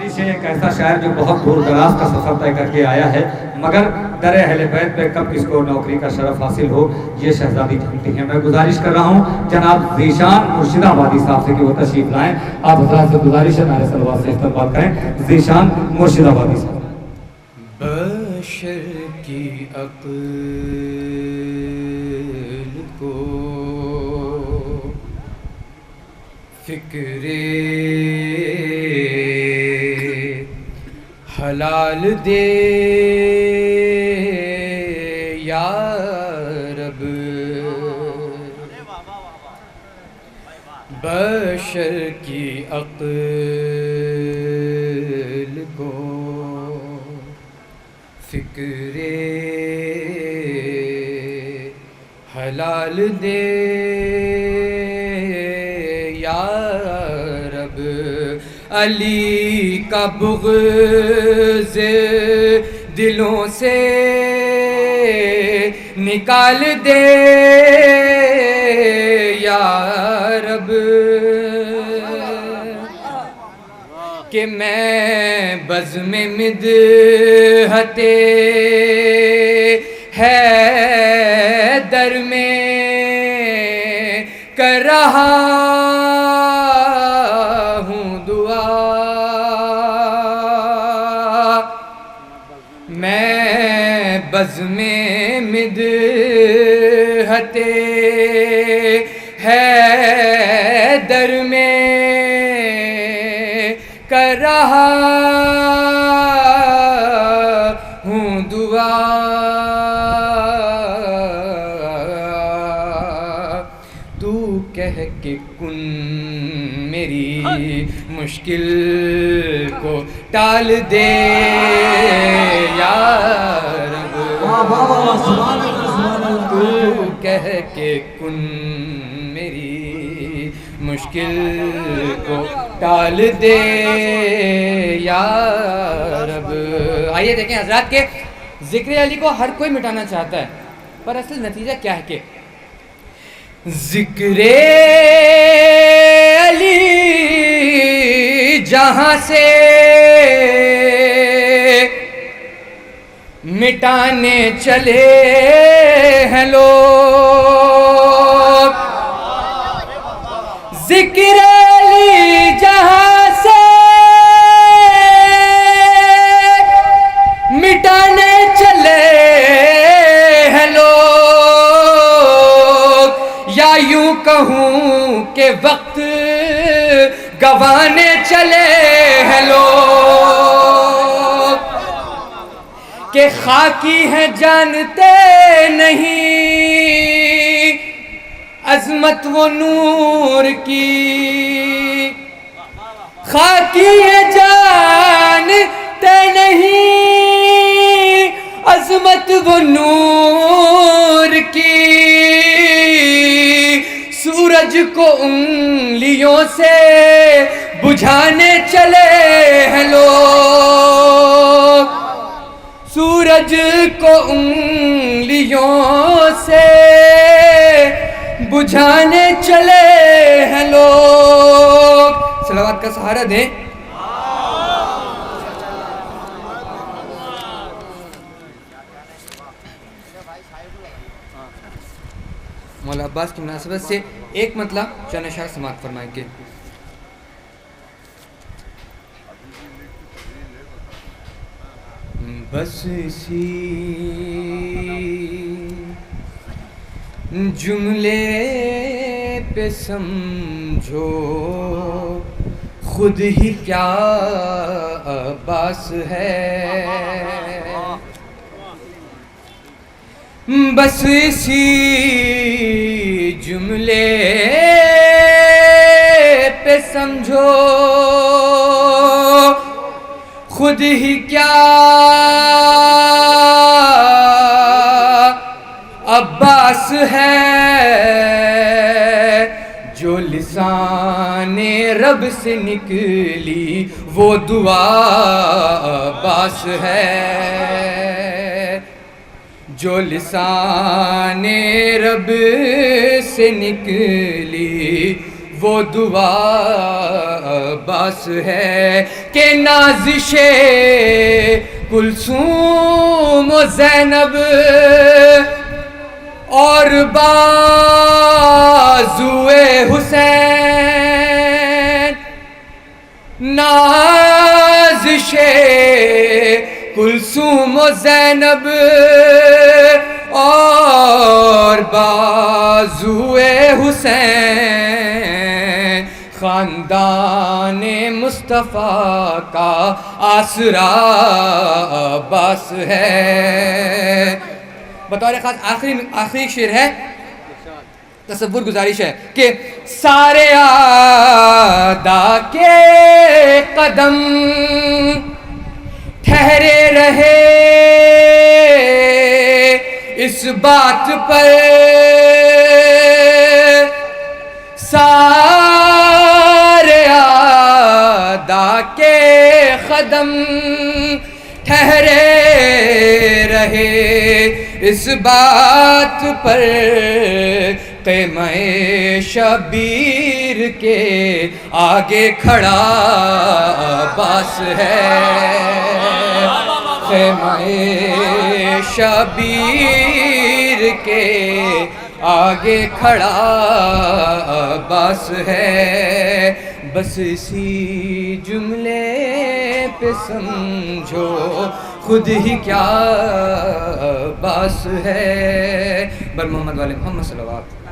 گزارش ہے ایک ایسا شاعر جو بہت دور دراز کا سفر طے کر کے آیا ہے مگر در اہل بیت پہ کب کس کو نوکری کا شرف حاصل ہو یہ شہزادی جانتی ہیں. میں گزارش کر رہا ہوں جناب ذیشان مرشد آبادی صاحب سے کہ وہ تشریف لائیں. آپ حضرات سے گزارش ہے نعرہ صلوات سے استقبال کریں. ذیشان مرشد آبادی صاحب. بشر کی عقل کو فکر حلال دے یا رب. بشر کی عقل کو فکر حلال دے یا رب. علی کا بغض دلوں سے نکال دے یا رب. کہ میں بزم مدحت حیدر میں کر رہا ہوں دعا. میں بزم مدحت حیدر میں کر رہا ہوں دعا. تو کہہ کے کن میری مشکل کو ٹال دے یا رب. تو کہہ کے کن میری مشکل کو ٹال دے یا رب. آئیے دیکھیں حضرات کے ذکر علی کو ہر کوئی مٹانا چاہتا ہے پر اصل نتیجہ کیا ہے کہ ذکر علی جہاں سے مٹانے چلے ہیں لوگ. ذکر علی جہاں سے مٹانے چلے ہیں لوگ. یا یوں کہوں کہ وقت گوانے چلے ہیں لوگ. کہ خاکی ہیں جانتے نہیں عظمت وہ نور کی. خاکی ہے جانتے نہیں عظمت وہ نور کی. سورج کو انگلیوں سے بجھانے چلے ہیں لوگ. سورج کو انگلیوں سے بجھانے چلے ہیں لوگ. صلوات کا سہارا دیں. مولا عباس کی مناسبت سے ایک مطلب چند اشعار سماعت فرمائیں گے. بس اسی جملے پہ سمجھو خود ہی کیا عباس ہے. بس اسی جملے پہ سمجھو خود ہی کیا عباس ہے. جو لسان رب سے نکلی وہ دعا عباس ہے. جو لسان رب سے نکلی وہ دعا بس ہے کہ نازش کلثوم و زینب اور بازوئے حسین، نازش کلثوم و زینب اور بازوئے حسین خاندان مصطفیٰ کا آسرا بس ہے۔ بطور خاص آخری شعر ہے، تصور گزارش ہے کہ سارے آدھا کے قدم ٹھہرے رہے اس بات پر، سارے آدھا کے قدم ٹھہرے رہے اس بات پر، خیمہ شبیر کے آگے کھڑا عباس ہے، خیمہ شبیر کے آگے کھڑا عباس ہے۔ بس اسی جملے پہ سمجھو خود ہی کیا باس ہے۔ بر محمد والے محمد صلی اللہ علیہ وسلم۔